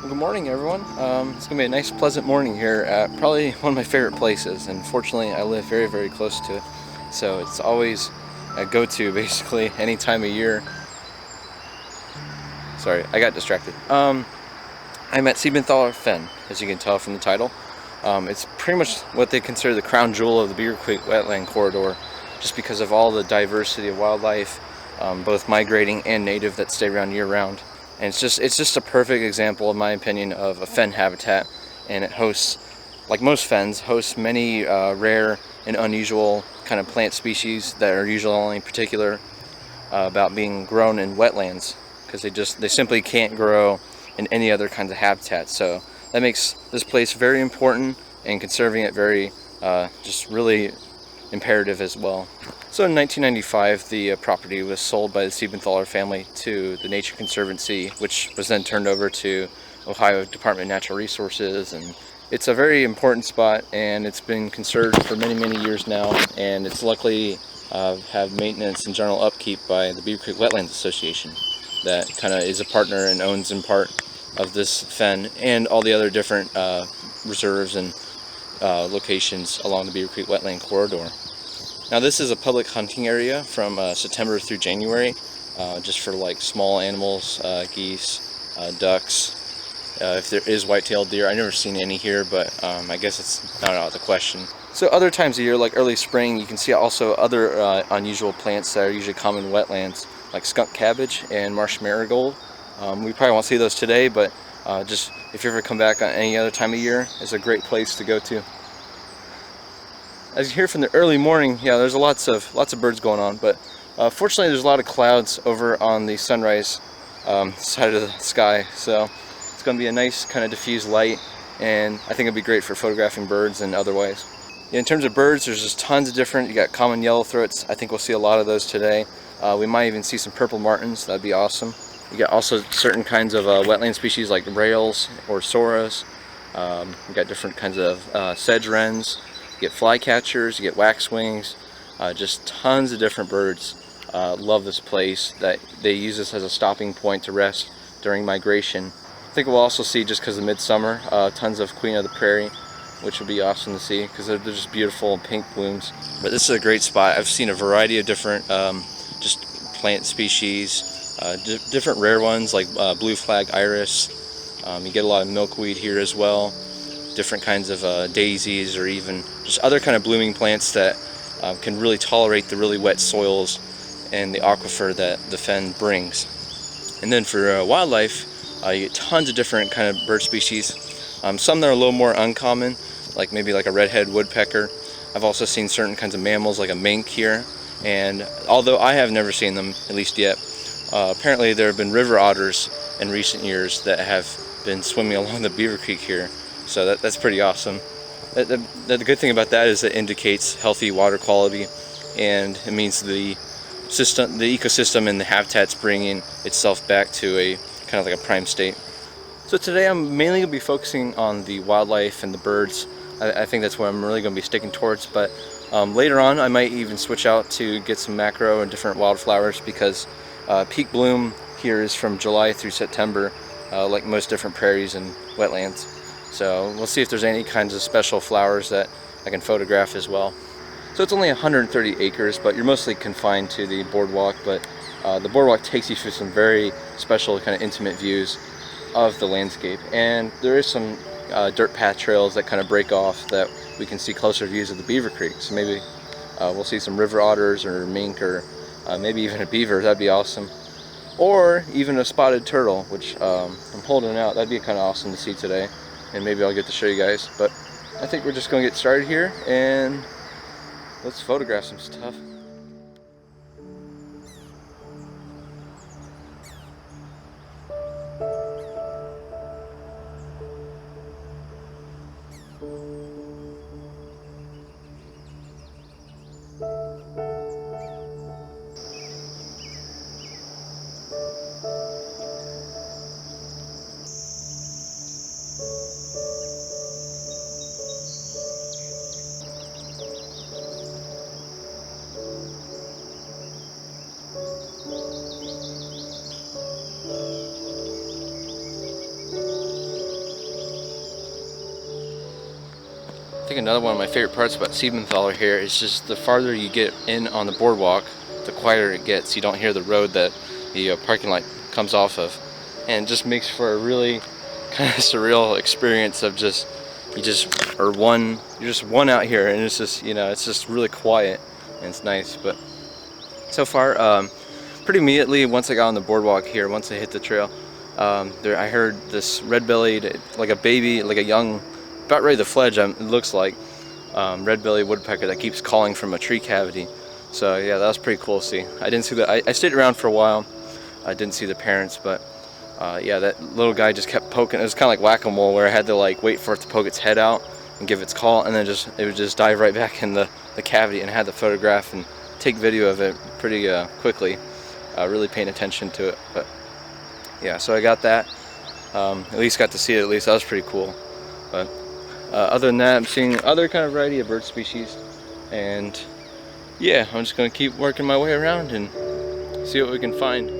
Well, good morning, everyone. It's going to be a nice, pleasant morning here at probably one of my favorite places, and fortunately I live very, very close to it, so it's always a go-to basically any time of year. Sorry, I got distracted. I'm at Siebenthaler Fen, as you can tell from the title. It's pretty much what they consider the crown jewel of the Beavercreek wetland corridor, just because of all the diversity of wildlife, both migrating and native, that stay around year-round. And it's just a perfect example, in my opinion, of a fen habitat, and it hosts, like most fens, hosts many rare and unusual kind of plant species that are usually only particular about being grown in wetlands, because they simply can't grow in any other kinds of habitat. So that makes this place very important, and conserving it very just really imperative as well. So in 1995, the property was sold by the Siebenthaler family to the Nature Conservancy, which was then turned over to Ohio Department of Natural Resources, and it's a very important spot, and it's been conserved for many, many years now, and it's luckily have maintenance and general upkeep by the Beavercreek Wetlands Association, that kind of is a partner and owns in part of this fen and all the other different reserves and locations along the Beavercreek wetland corridor. Now, this is a public hunting area from September through January, just for like small animals, geese, ducks. If there is white-tailed deer, I've never seen any here, but I guess it's not out of the question. So other times of year, like early spring, you can see also other unusual plants that are usually common in wetlands, like skunk cabbage and marsh marigold. We probably won't see those today, but just if you ever come back on any other time of year, it's a great place to go to. As you hear from the early morning, yeah, there's lots of birds going on, but fortunately there's a lot of clouds over on the sunrise side of the sky, so it's going to be a nice kind of diffused light, and I think it'll be great for photographing birds and otherwise. Yeah, in terms of birds, there's just tons of different. You got common yellowthroats. I think we'll see a lot of those today. We might even see some purple martins. That'd be awesome. You got also certain kinds of wetland species like rails or soras. You got different kinds of sedge wrens. You get flycatchers, you get waxwings, just tons of different birds. Love this place, that they use this as a stopping point to rest during migration. I think we'll also see, just because of midsummer, tons of queen of the prairie, which would be awesome to see because they're just beautiful pink blooms. But this is a great spot. I've seen a variety of different just plant species, different rare ones like blue flag iris. You get a lot of milkweed here as well. Different kinds of daisies, or even just other kind of blooming plants that can really tolerate the really wet soils and the aquifer that the fen brings. And then for wildlife, you get tons of different kind of bird species. Some that are a little more uncommon, like maybe like a red-headed woodpecker. I've also seen certain kinds of mammals like a mink here, and although I have never seen them, at least yet, apparently there have been river otters in recent years that have been swimming along the Beavercreek here. So that's pretty awesome. The good thing about that is it indicates healthy water quality, and it means the ecosystem and the habitat's bringing itself back to a kind of like a prime state. So today I'm mainly going to be focusing on the wildlife and the birds. I think that's what I'm really going to be sticking towards, but later on I might even switch out to get some macro and different wildflowers, because peak bloom here is from July through September, like most different prairies and wetlands. So we'll see if there's any kinds of special flowers that I can photograph as well. So it's only 130 acres, but you're mostly confined to the boardwalk, but the boardwalk takes you through some very special kind of intimate views of the landscape. And there is some dirt path trails that kind of break off that we can see closer views of the Beavercreek. So maybe we'll see some river otters or mink, or maybe even a beaver. That'd be awesome. Or even a spotted turtle, which I'm holding out. That'd be kind of awesome to see today. And maybe I'll get to show you guys, but I think we're just going to get started here, and let's photograph some stuff. think another one of my favorite parts about Siebenthaler here is just the farther you get in on the boardwalk, the quieter it gets. You don't hear the road that the parking lot comes off of, and it just makes for a really kind of surreal experience of just you're just one out here, and it's just, you know, it's just really quiet and it's nice. But so far, pretty immediately once I got on the boardwalk here, once I hit the trail, I heard this red-bellied, like a baby, like a young, about ready to fledge, it looks like, red-bellied woodpecker that keeps calling from a tree cavity. So yeah, that was pretty cool to see. I didn't see that. I stayed around for a while. I didn't see the parents, but yeah, that little guy just kept poking. It was kind of like whack-a-mole, where I had to like wait for it to poke its head out and give its call, and then it would just dive right back in the cavity, and I had to photograph and take video of it pretty quickly, really paying attention to it. But yeah, so I got that. At least got to see it. At least that was pretty cool. But other than that, I'm seeing other kind of variety of bird species, and yeah, I'm just gonna keep working my way around and see what we can find.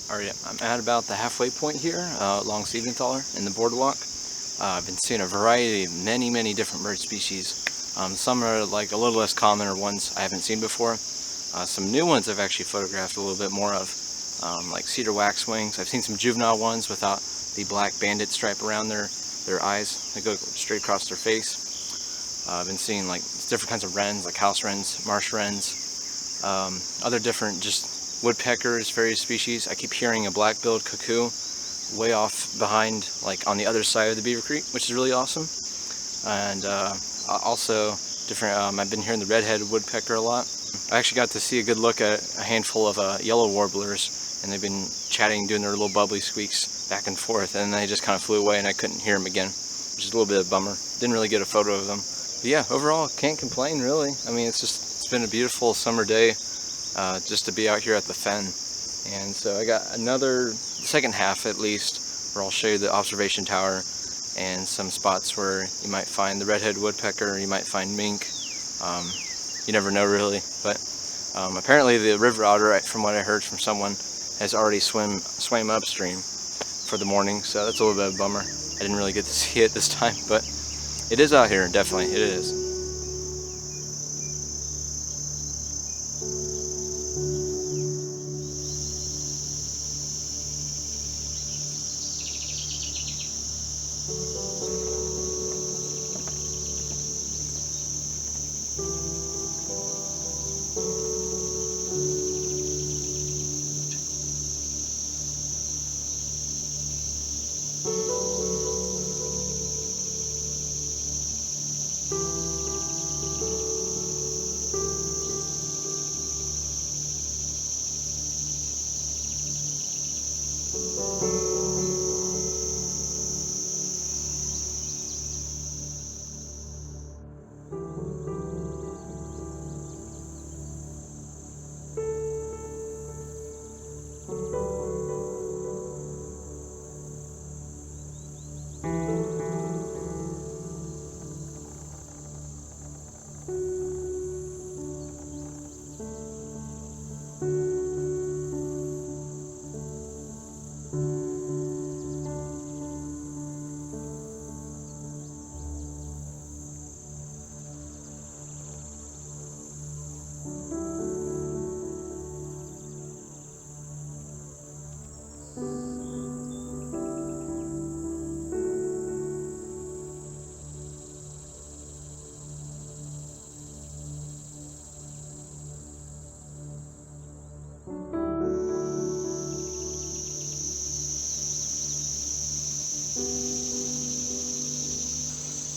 Alright, I'm at about the halfway point here along Siebenthaler in the boardwalk. I've been seeing a variety of many different bird species. Some are like a little less common, or ones I haven't seen before. Some new ones I've actually photographed a little bit more of, like cedar waxwings. I've seen some juvenile ones without the black banded stripe around their eyes. They go straight across their face. I've been seeing like different kinds of wrens, like house wrens, marsh wrens, other different just woodpeckers, various species. I keep hearing a black-billed cuckoo way off behind, like on the other side of the Beavercreek, which is really awesome. And also different, I've been hearing the red-headed woodpecker a lot. I actually got to see a good look at a handful of yellow warblers, and they've been chatting, doing their little bubbly squeaks back and forth, and they just kind of flew away and I couldn't hear them again, which is a little bit of a bummer. Didn't really get a photo of them. But yeah, overall, can't complain really. I mean, it's been a beautiful summer day just to be out here at the Fen. And so I got another second half at least, where I'll show you the observation tower and some spots where you might find the red-headed woodpecker, you might find mink, You never know really, but apparently the river otter, from what I heard from someone, has already swam upstream for the morning, so that's a little bit of a bummer. I didn't really get to see it this time, but it is out here, definitely, it is.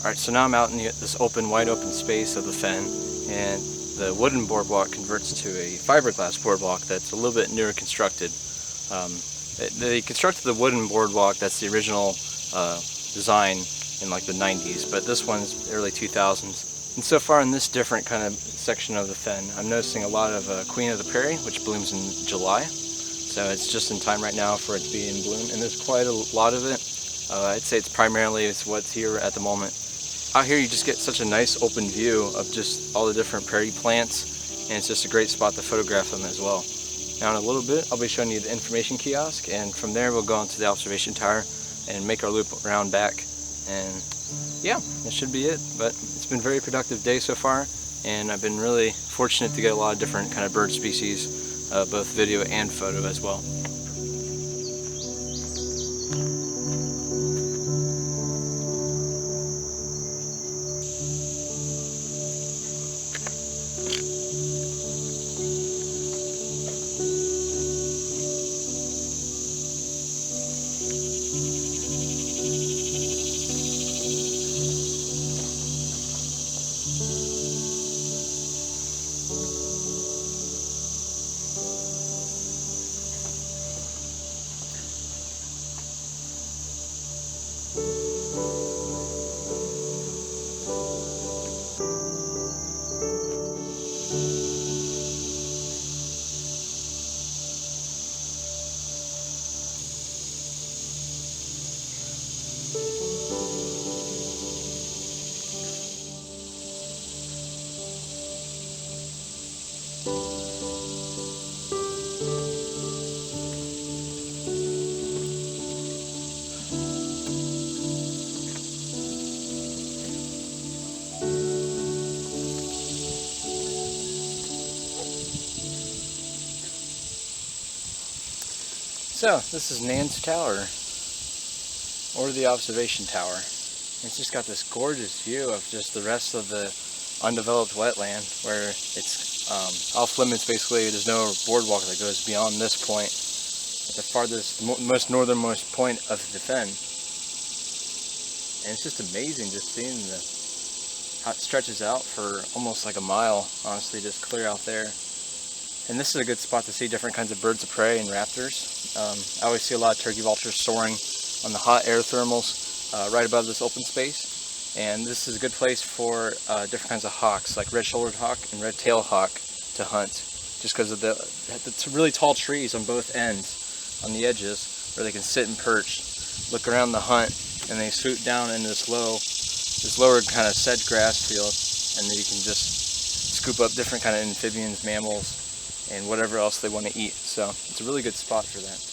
Alright, so now I'm out in this wide open space of the fen, and the wooden boardwalk converts to a fiberglass boardwalk that's a little bit newer constructed. They constructed the wooden boardwalk, that's the original design in like the 90s, but this one's early 2000s. And so far in this different kind of section of the fen, I'm noticing a lot of Queen of the Prairie, which blooms in July. So it's just in time right now for it to be in bloom, and there's quite a lot of it. I'd say it's primarily what's here at the moment. Out here you just get such a nice open view of just all the different prairie plants, and it's just a great spot to photograph them as well. Now in a little bit I'll be showing you the information kiosk, and from there we'll go into the observation tower and make our loop around back, and yeah, that should be it. But it's been a very productive day so far, and I've been really fortunate to get a lot of different kind of bird species, both video and photo as well. So this is Nan's Tower, or the observation tower. It's just got this gorgeous view of just the rest of the undeveloped wetland, where it's off limits basically. There's no boardwalk that goes beyond this point, at the farthest, most northernmost point of the fen. And it's just amazing just seeing how it stretches out for almost like a mile, honestly, just clear out there. And this is a good spot to see different kinds of birds of prey and raptors. I always see a lot of turkey vultures soaring on the hot air thermals right above this open space. And this is a good place for different kinds of hawks, like red-shouldered hawk and red-tailed hawk, to hunt, just because of the really tall trees on both ends, on the edges, where they can sit and perch, look around the hunt, and they swoop down into this lower kind of sedge grass field, and then you can just scoop up different kind of amphibians, mammals, and whatever else they want to eat. So it's a really good spot for that.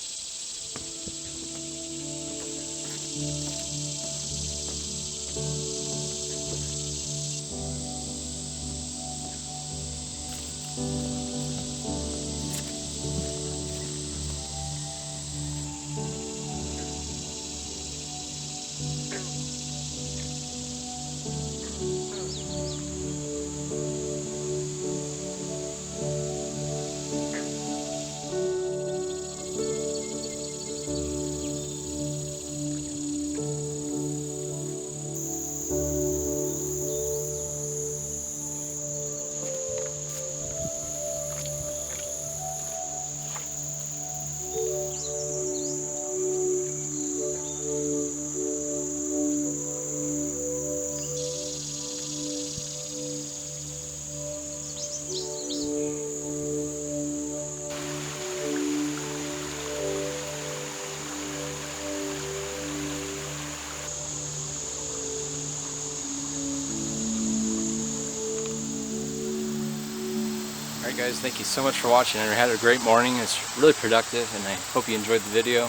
Alright guys, thank you so much for watching, and we had a great morning. It's really productive, and I hope you enjoyed the video.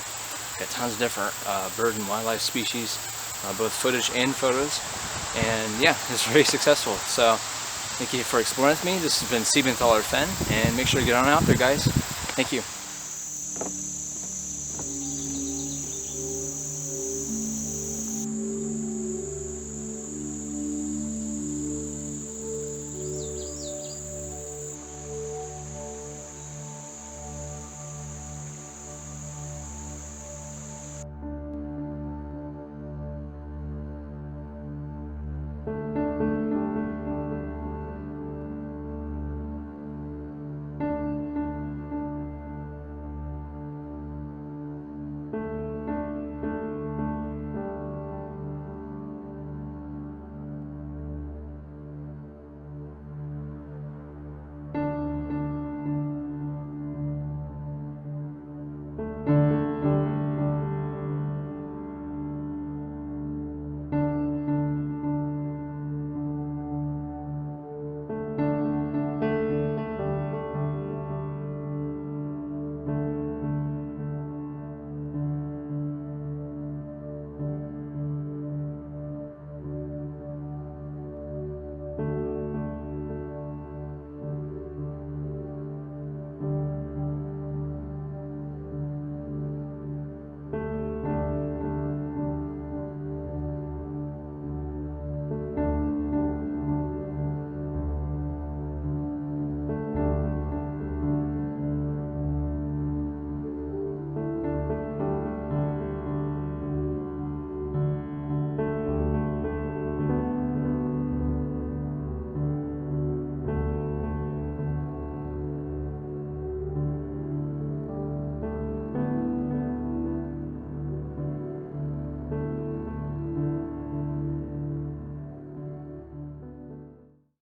Got tons of different bird and wildlife species, both footage and photos, and yeah, it's very successful. So thank you for exploring with me. This has been Siebenthaler Fen, and make sure to get on out there, guys. Thank you.